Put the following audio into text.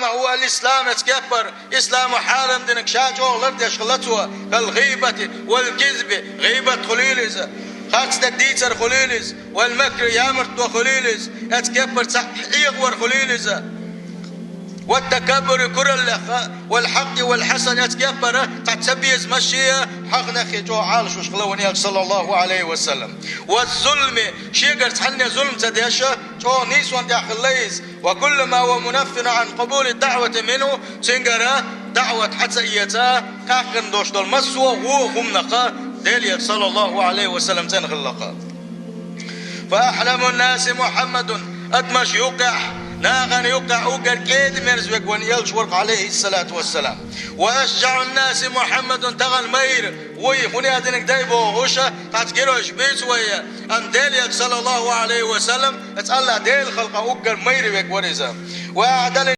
أما هو الإسلام يتكبر إسلام حالم دينك شاج أغلر ديش خلطوه كالغيبة والكذب غيبة خليلز خاصة الديتر خليلز والمكر يامرت وخليلز يتكبر تحقيق ورخليلز والتكبر كرله والحق والحسن يتكبر تتبيز مشيه حقنا خيجو عالش وشغلوني صلى الله عليه وسلم والظلم شيقر تحني ظلم تديشه جو نيسوان داخليز وكل ما هو منفر عن قبول الدعوة منه تنقر دعوة حتى إيتا كاكن دوش دول مسوى هو خمنقا ديليك صلى الله عليه وسلم تنخلقا فأحلم الناس محمد أدمش يوقع ناغن يوقع وقر كيد مرزوك ونيلش ورق عليه الصلاة والسلام وأشجع الناس محمد تغل مير وي خني أدنك دايبو غوشة تتكيروش بيت ويا أن ديليك صلى الله عليه وسلم اتقال ديل خلق وقر مير بك ورزا وأعدل